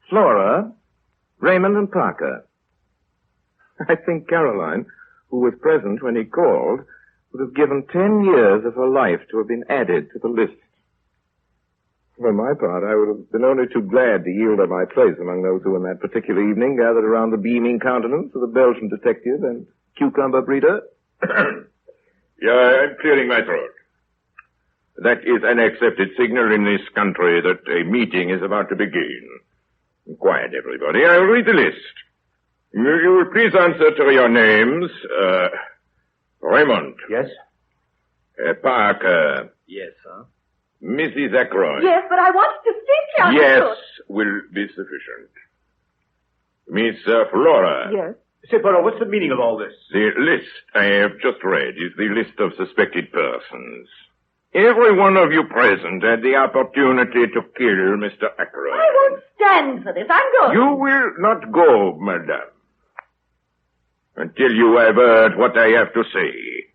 Flora, Raymond, and Parker. I think Caroline who was present when he called, would have given 10 years of her life to have been added to the list. For my part, I would have been only too glad to yield up my place among those who on that particular evening gathered around the beaming countenance of the Belgian detective and cucumber breeder. Yeah, I'm clearing my throat. That is an accepted signal in this country that a meeting is about to begin. Quiet, everybody. I'll read the list. You will please answer to your names. Raymond. Yes? Parker. Yes, sir. Mrs. Ackroyd. Yes, but I wanted to speak to you. Yes, will be sufficient. Miss Flora. Yes. Say, Poirot, what's the meaning of all this? The list I have just read is the list of suspected persons. Every one of you present had the opportunity to kill Mr. Ackroyd. I won't stand for this. I'm going. You will not go, madame, until you have heard what I have to say.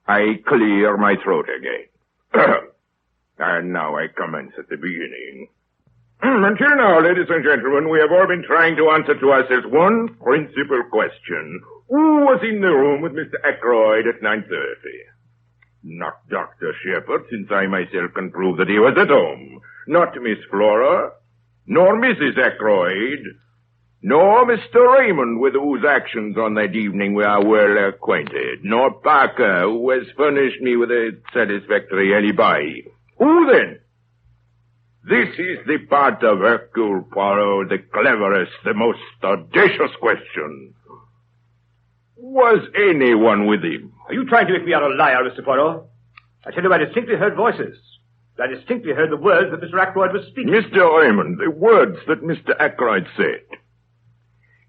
I clear my throat again. And now I commence at the beginning. Until now, ladies and gentlemen, we have all been trying to answer to ourselves one principal question. Who was in the room with Mr. Ackroyd at 9:30? Not Dr. Shepherd, since I myself can prove that he was at home. Not Miss Flora, nor Mrs. Ackroyd, nor Mr. Raymond, with whose actions on that evening we are well acquainted, nor Parker, who has furnished me with a satisfactory alibi. Who then? This is the part of Hercule Poirot, the cleverest, the most audacious question. Was anyone with him? Are you trying to make me out a liar, Mr. Poirot? I tell you, I distinctly heard voices. I distinctly heard the words that Mr. Ackroyd was speaking. Mr. Raymond, the words that Mr. Ackroyd said.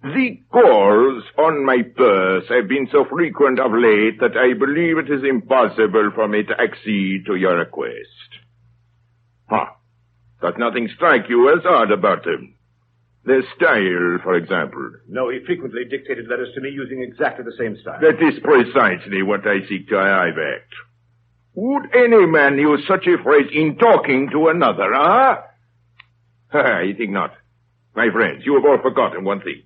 The calls on my purse have been so frequent of late that I believe it is impossible for me to accede to your request. Does nothing strike you as odd about them? Their style, for example. No, he frequently dictated letters to me using exactly the same style. That is precisely what I seek to arrive at. Would any man use such a phrase in talking to another, huh? I think not. My friends, you have all forgotten one thing.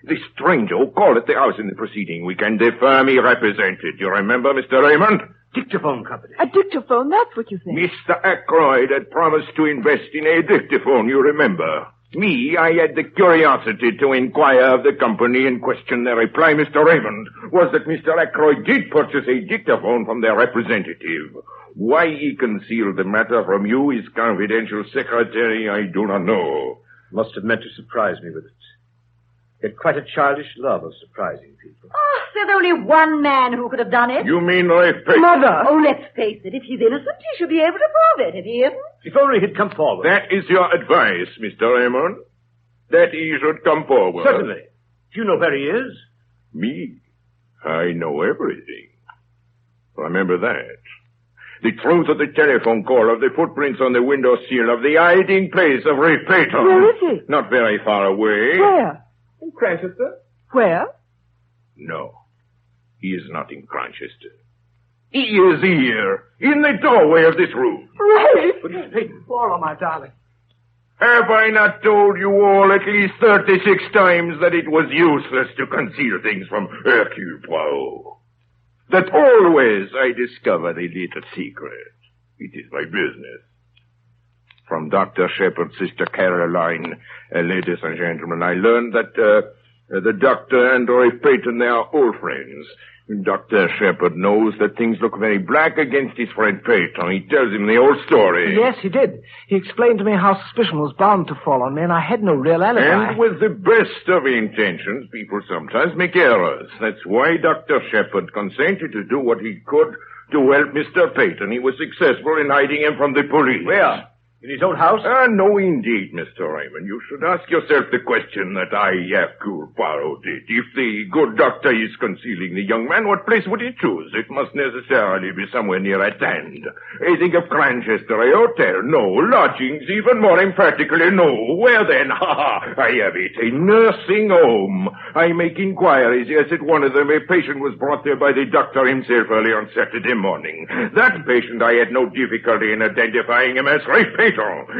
The stranger who called at the house in the proceeding weekend, the firm he represented. You remember, Mr. Raymond? Dictaphone company. A dictaphone, that's what you think. Mr. Ackroyd had promised to invest in a dictaphone, you remember. Me, I had the curiosity to inquire of the company in question. Their reply, Mr. Raymond, was that Mr. Ackroyd did purchase a dictaphone from their representative. Why he concealed the matter from you, his confidential secretary, I do not know. Must have meant to surprise me with it. He had quite a childish love of surprising people. Oh, there's only one man who could have done it. You mean Rafe Payton? Mother! Oh, let's face it. If he's innocent, he should be able to prove it. If he isn't... If only he'd come forward. That is your advice, Mr. Raymond? That he should come forward? Certainly. Do you know where he is? Me? I know everything. Remember that. The truth of the telephone call, of the footprints on the window sill, of the hiding place of Rafe Payton. Where is he? Not very far away. Where? In Cranchester? Where? No. He is not in Cranchester. He is here, in the doorway of this room. Rafe! But Mr. Payton. Flora, my darling. Have I not told you all at least 36 times that it was useless to conceal things from Hercule Poirot? That always I discover the little secret. It is my business. From Dr. Shepherd's sister Caroline, ladies and gentlemen, I learned that the doctor and Rafe Payton, they are old friends. Dr. Shepherd knows that things look very black against his friend Payton. He tells him the old story. Yes, he did. He explained to me how suspicion was bound to fall on me, and I had no real alibi. And with the best of intentions, people sometimes make errors. That's why Dr. Shepherd consented to do what he could to help Mr. Payton. He was successful in hiding him from the police. Where? In his own house? No, indeed, Mr. Raymond. You should ask yourself the question that I, Hercule Poirot, did. If the good doctor is concealing the young man, what place would he choose? It must necessarily be somewhere near at hand. I think of Cranchester, a hotel. No. Lodgings, even more emphatically, no. Where then? I have it. A nursing home. I make inquiries. Yes, at one of them, a patient was brought there by the doctor himself early on Saturday morning. That patient, I had no difficulty in identifying him as Rafe Payton.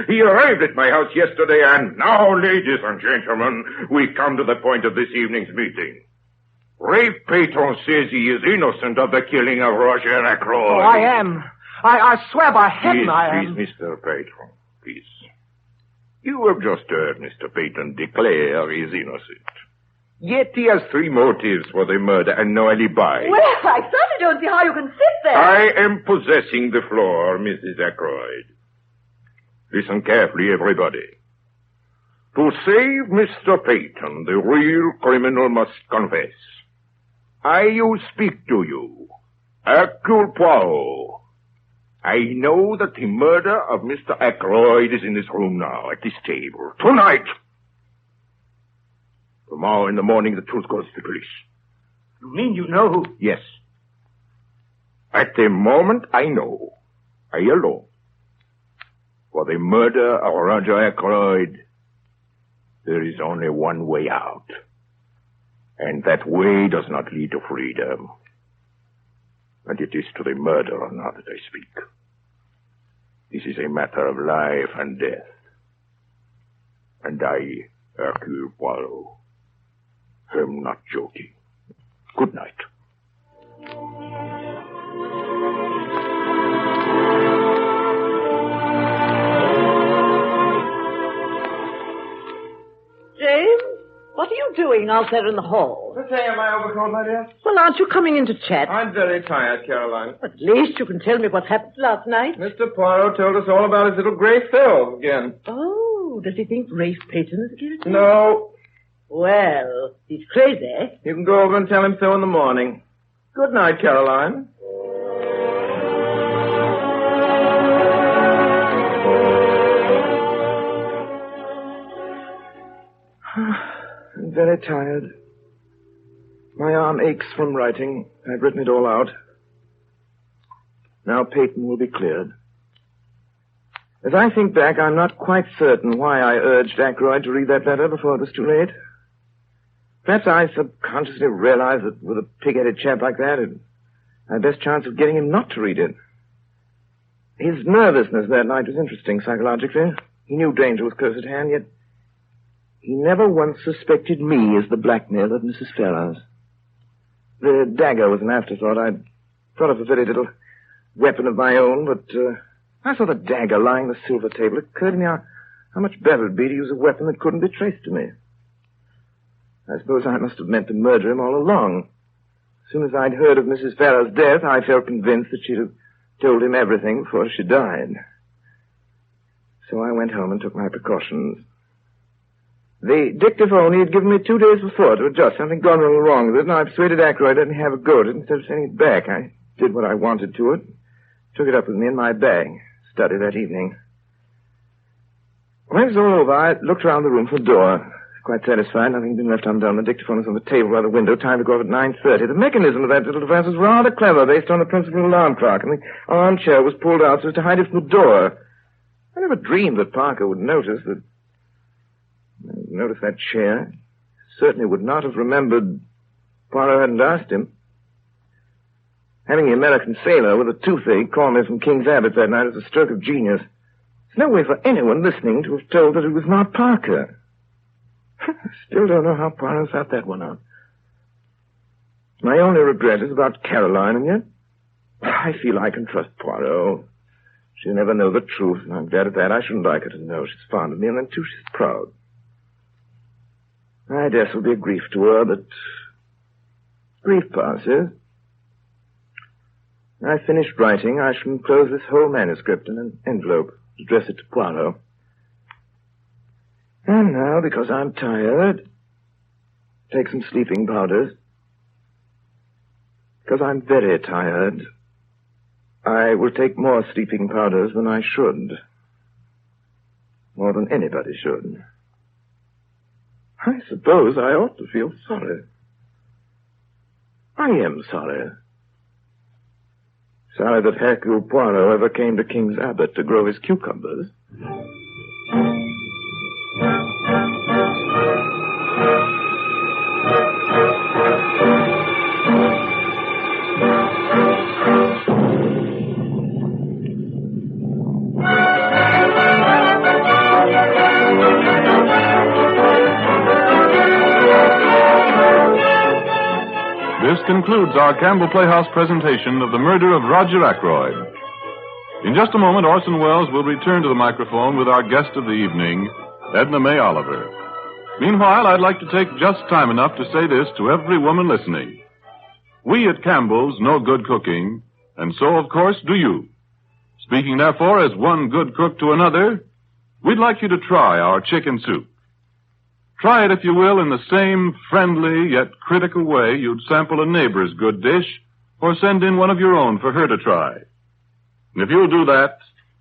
He arrived at my house yesterday, and now, ladies and gentlemen, we come to the point of this evening's meeting. Rafe Payton says he is innocent of the killing of Roger Ackroyd. Oh, I am. I swear by heaven I am. Please, Mr. Payton, please. You have just heard Mr. Payton declare he is innocent. Yet he has 3 motives for the murder and no alibi. Well, I certainly don't see how you can sit there. I am possessing the floor, Mrs. Ackroyd. Listen carefully, everybody. To save Mr. Payton, the real criminal must confess. I speak to you, Hercule Poirot. I know that the murder of Mr. Ackroyd is in this room now, at this table. Tonight! Tomorrow in the morning, the truth goes to the police. You mean you know who? Yes. At the moment, I know. I alone. For the murder of Roger Ackroyd, there is only one way out. And that way does not lead to freedom. And it is to the murderer now that I speak. This is a matter of life and death. And I, Hercule Poirot, am not joking. Good night. James, what are you doing out there in the hall? Just hanging my overcoat, my dear. Well, aren't you coming in to chat? I'm very tired, Caroline. At least you can tell me what happened last night. Mr. Poirot told us all about his little gray cells again. Oh, does he think Rafe Payton is guilty? No. Well, he's crazy. You can go over and tell him so in the morning. Good night, Caroline. I'm very tired. My arm aches from writing. I've written it all out. Now Payton will be cleared. As I think back, I'm not quite certain why I urged Ackroyd to read that letter before it was too late. Perhaps I subconsciously realized that with a pig-headed chap like that, it had best chance of getting him not to read it. His nervousness that night was interesting psychologically. He knew danger was close at hand, yet he never once suspected me as the blackmailer of Mrs. Ferrars. The dagger was an afterthought. I'd thought of a very little weapon of my own, but I saw the dagger lying on the silver table. It occurred to me how much better it would be to use a weapon that couldn't be traced to me. I suppose I must have meant to murder him all along. As soon as I'd heard of Mrs. Ferrars' death, I felt convinced that she'd have told him everything before she died. So I went home and took my precautions. The dictaphone he had given me 2 days before to adjust. Something gone a little wrong with it, and I persuaded Ackroyd to let me have a go at it instead of sending it back. I did what I wanted to it. Took it up with me in my bag. Studied that evening. When it was all over, I looked around the room for a door. Quite satisfied. Nothing had been left undone. The dictaphone was on the table by the window. Time to go off at 9:30. The mechanism of that little device was rather clever, based on the principle of alarm clock, and the armchair was pulled out so as to hide it from the door. I never dreamed that Parker would notice that chair. Certainly would not have remembered Poirot hadn't asked him. Having the American sailor with a toothache call me from King's Abbot that night was a stroke of genius. There's no way for anyone listening to have told that it was not Parker. I still don't know how Poirot thought that one out. My only regret is about Caroline, and yet I feel I can trust Poirot. She'll never know the truth, and I'm glad of that. I shouldn't like her to know she's fond of me, and then, too, she's proud. I guess it'll be a grief to her, but grief passes. When I finished writing, I shall enclose this whole manuscript in an envelope, address it to Poirot. And now, because I'm tired, take some sleeping powders. Because I'm very tired, I will take more sleeping powders than I should. More than anybody should. I suppose I ought to feel sorry. I am sorry. Sorry that Hercule Poirot ever came to King's Abbot to grow his cucumbers. This concludes our Campbell Playhouse presentation of the murder of Roger Ackroyd. In just a moment, Orson Welles will return to the microphone with our guest of the evening, Edna May Oliver. Meanwhile, I'd like to take just time enough to say this to every woman listening. We at Campbell's know good cooking, and so, of course, do you. Speaking, therefore, as one good cook to another, we'd like you to try our chicken soup. Try it, if you will, in the same friendly yet critical way you'd sample a neighbor's good dish or send in one of your own for her to try. And if you'll do that,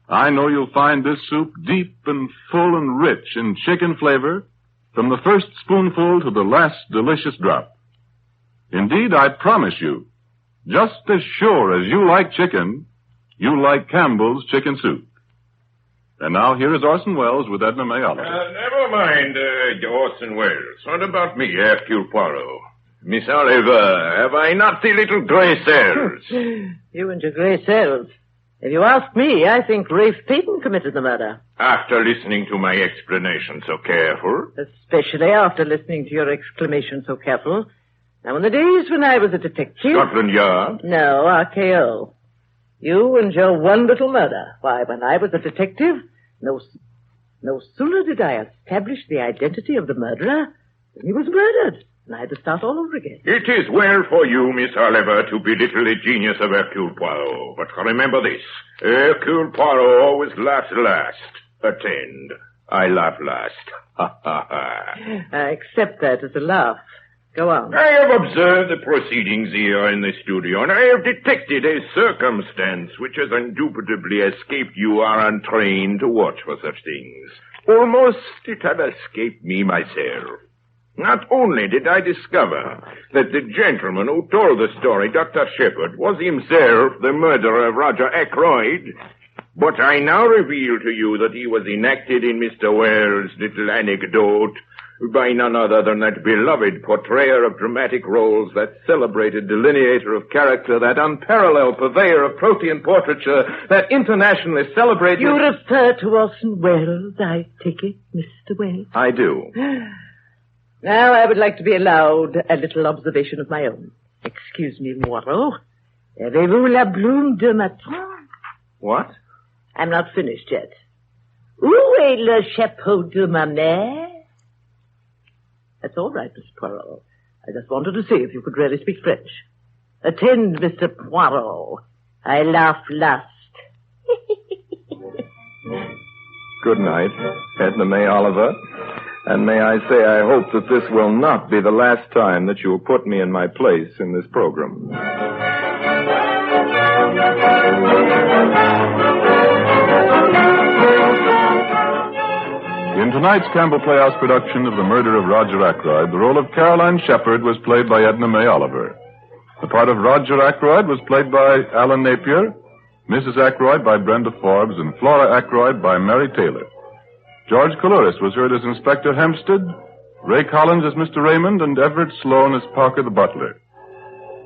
I know you'll find this soup deep and full and rich in chicken flavor from the first spoonful to the last delicious drop. Indeed, I promise you, just as sure as you like chicken, you like Campbell's chicken soup. And now here is Orson Welles with Edna May Oliver. Never mind, Orson Welles. What about me, Hercule Poirot? Miss Oliver, have I not the little gray cells? You and your gray cells. If you ask me, I think Rafe Peyton committed the murder. After listening to my explanation so careful? Especially after listening to your exclamation so careful. Now, in the days when I was a detective... Scotland Yard? No, RKO. You and your one little murder. Why, when I was a detective, no sooner did I establish the identity of the murderer than he was murdered. And I had to start all over again. It is well for you, Miss Oliver, to belittle the genius of Hercule Poirot. But remember this. Hercule Poirot always laughs last. Attend. I laugh last. Ha, ha, ha. I accept that as a laugh. Go on. I have observed the proceedings here in the studio, and I have detected a circumstance which has indubitably escaped you are untrained to watch for such things. Almost it had escaped me myself. Not only did I discover that the gentleman who told the story, Dr. Shepard, was himself the murderer of Roger Ackroyd, but I now reveal to you that he was enacted in Mr. Wells' little anecdote by none other than that beloved portrayer of dramatic roles, that celebrated delineator of character, that unparalleled purveyor of protean portraiture, that internationally celebrated... You refer to Orson Welles, I take it, Mr. Welles? I do. Now, I would like to be allowed a little observation of my own. Excuse me, Moreau. Avez-vous la bloom de matin? What? I'm not finished yet. Où est le chapeau de ma mère? That's all right, Mr. Poirot. I just wanted to see if you could really speak French. Attend, Mr. Poirot. I laugh last. Good night, Edna May Oliver. And may I say I hope that this will not be the last time that you will put me in my place in this program. In tonight's Campbell Playhouse production of The Murder of Roger Ackroyd, the role of Caroline Shepard was played by Edna May Oliver. The part of Roger Ackroyd was played by Alan Napier, Mrs. Ackroyd by Brenda Forbes, and Flora Ackroyd by Mary Taylor. George Coulouris was heard as Inspector Hempstead, Ray Collins as Mr. Raymond, and Everett Sloan as Parker the butler.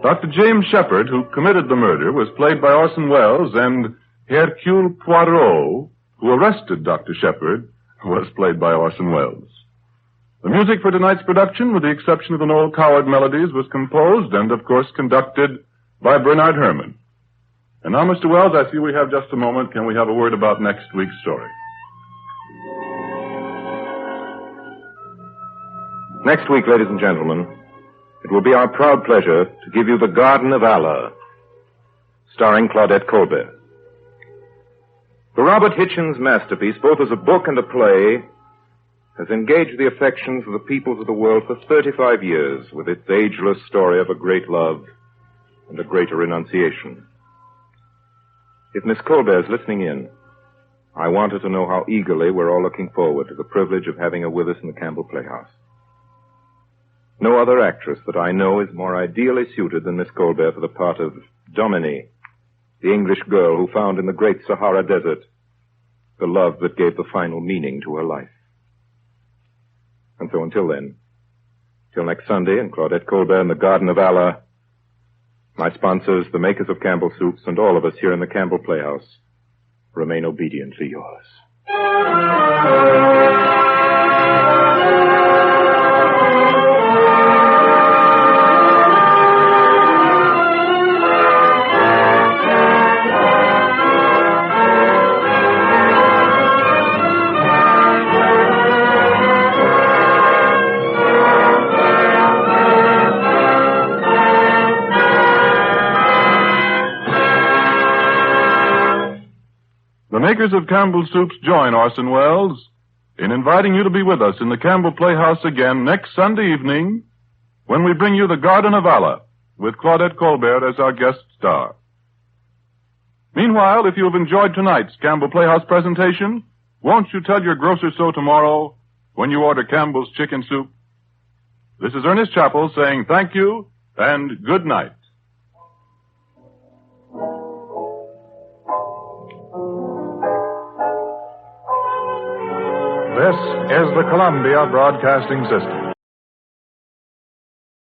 Dr. James Shepard, who committed the murder, was played by Orson Welles, and Hercule Poirot, who arrested Dr. Shepard, was played by Orson Welles. The music for tonight's production, with the exception of the Noel Coward melodies, was composed and, of course, conducted by Bernard Herrmann. And now, Mr. Welles, I see we have just a moment. Can we have a word about next week's story? Next week, ladies and gentlemen, it will be our proud pleasure to give you The Garden of Allah, starring Claudette Colbert. The Robert Hitchens masterpiece, both as a book and a play, has engaged the affections of the peoples of the world for 35 years with its ageless story of a great love and a greater renunciation. If Miss Colbert is listening in, I want her to know how eagerly we're all looking forward to the privilege of having her with us in the Campbell Playhouse. No other actress that I know is more ideally suited than Miss Colbert for the part of Dominique, the English girl who found in the great Sahara Desert the love that gave the final meaning to her life. And so until then, till next Sunday in Claudette Colbert in the Garden of Allah, my sponsors, the makers of Campbell Soups, and all of us here in the Campbell Playhouse remain obediently yours. makers of Campbell Soups join Orson Welles in inviting you to be with us in the Campbell Playhouse again next Sunday evening when we bring you The Garden of Allah with Claudette Colbert as our guest star. Meanwhile, if you have enjoyed tonight's Campbell Playhouse presentation, won't you tell your grocer so tomorrow when you order Campbell's Chicken Soup? This is Ernest Chappell saying thank you and good night. This is the Columbia Broadcasting System.